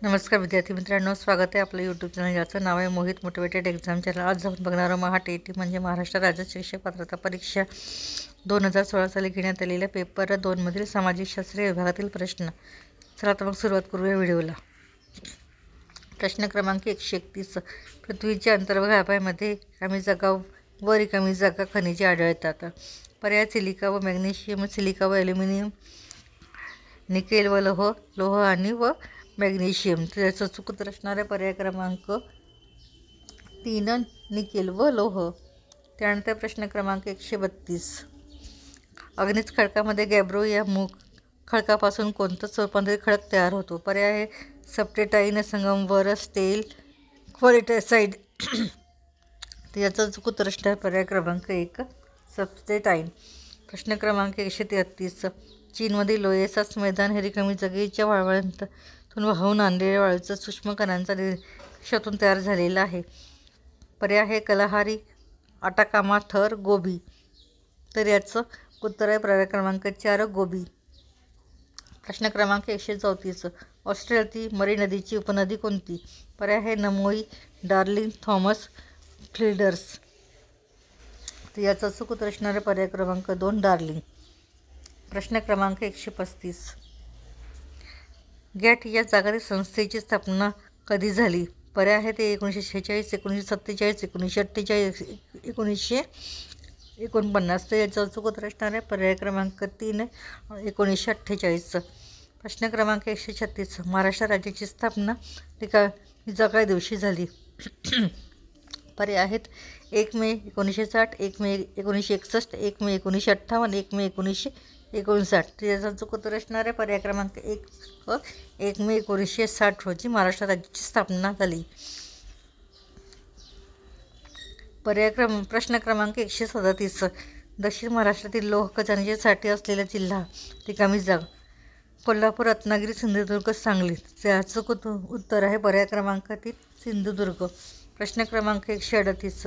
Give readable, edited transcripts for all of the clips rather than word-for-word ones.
नमस्कार विद्यार्थी मित्रांनो, स्वागत आहे आपलं यूट्यूब चॅनल ज्याचं नाव आहे मोहित मोटिवेटेड एक्झाम चॅनल। आज आपण बघणार महाटीईटी म्हणजे महाराष्ट्र राज्य शिक्षक पात्रता परीक्षा 2016 साली घेण्यात आलेल्या पेपर 2 मधील सामाजिकशास्त्र विभागातील प्रश्न। चला तर मग सुरुवात करूया व्हिडिओला। प्रश्न क्रमांक 131, पृथ्वीच्या अंतर्भागामध्ये रिकामी जागा व रिकामी जागा खनिजे आढळतात। पर्याय सिलिका व मॅग्नेशियम, सिलिका व ॲल्युमिनियम, निकेल व लोह आणि व मॅग्नेशियम। त्याचं चुकत असणारे पर्याय क्रमांक 3 निकेल व लोह। त्यानंतर प्रश्न क्रमांक 132, अग्निज खडकामध्ये गॅब्रो या मूग खडकापासून कोणतं स्वरूपांतरित खडक तयार होतो? पर्याय आहे सप्टेटाईन, संगमवर, स्टेल, क्वार्टसाईट। त्याचा चुकत असणारा पर्याय क्रमांक 1 सप्टेटाईन। प्रश्न क्रमांक 133, चीनमधील लोयेसास मैदान हे रिकामी जागेच्या वाळवंटातून वाहून आणलेल्या वाळूच्या सूक्ष्म कणांचा निर्देशातून तयार झालेला आहे। पर्याय आहे कलाहारी, आटाकामा, थर, गोबी। तर याचं उत्तर आहे पर्याय क्रमांक 4 गोबी। प्रश्न क्रमांक 134, ऑस्ट्रेलियातील मरी नदीची उपनदी कोणती? पर्याय आहे नमोई, डार्लिंग, थॉमस, फ्लिंडर्स। तर याचा चुकत असणारे पर्याय क्रमांक 2 डार्लिंग। प्रश्न क्रमांक 135, गॅट या जागतिक संस्थेची स्थापना कधी झाली? पर्याय आहे ते 1946, 1947, 1948, 1949। तर याचा चुकत असणारे पर्याय क्रमांक 3 1948। प्रश्न क्रमांक 136, महाराष्ट्र राज्याची स्थापना रिकामी जागा दिवशी झाली? पर्याय आहेत 1 मे 1960, 1 मे 1961, 1 मे 1958, 1 मे 1959। त्याचा चुकत असणारे पर्याय क्रमांक 1 मे 1960 रोजी महाराष्ट्र राज्याची स्थापना झाली। प्रश्न क्रमांक 137, दक्षिण महाराष्ट्रातील लोह खजान्याचे साठे असलेला जिल्हा रिकामी जागा कोल्हापूर, रत्नागिरी, सिंधुदुर्ग, सांगली। त्याचं उत्तर आहे पर्याय क्रमांक 3 सिंधुदुर्ग। प्रश्न क्रमांक 138,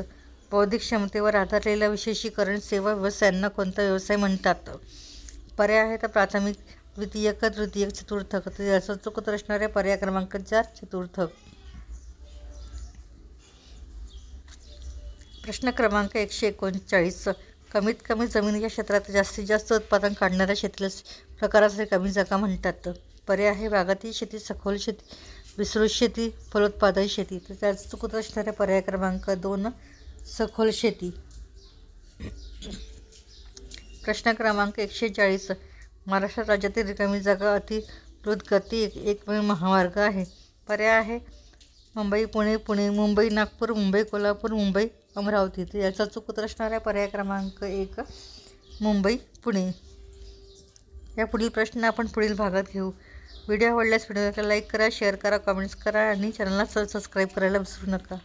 बौद्धिक क्षमतेवर आधारलेल्या विशेषीकरण सेवा व्यवसायांना कोणता व्यवसाय म्हणतात? पर्याय आहेत प्राथमिक, द्वितीयक, तृतीयक, चतुर्थक। तर याचा चुकत असणारे पर्याय क्रमांक 4 चतुर्थक। प्रश्न क्रमांक 139, कमीत कमी जमिनीच्या क्षेत्रात जास्तीत जास्त उत्पादन काढणाऱ्या शेतीला प्रकारास रिकामी जागा म्हणतात। पर्याय आहे बागायती शेती, सखोल शेती, विस्तृत शेती, फलोत्पादन शेती। तर त्याचा चुकत असणारे पर्याय क्रमांक 2 सखोल शेती। प्रश्न क्रमांक 140, महाराष्ट्र राज्यातील रिकामी जागा अति द्रुतगती एकमेव महामार्ग आहे। पर्याय आहे मुंबई पुणे, पुणे मुंबई, नागपूर, मुंबई कोल्हापूर, मुंबई अमरावती। तर याचा चुकत असणारा पर्याय क्रमांक 1 मुंबई पुणे। या पुढील प्रश्न आपण पुढील भागात घेऊ। व्हिडिओ आवडल्यास व्हिडिओला लाईक करा, शेअर करा, कमेंट्स करा आणि चॅनलला सबस्क्राईब करायला विसरू नका।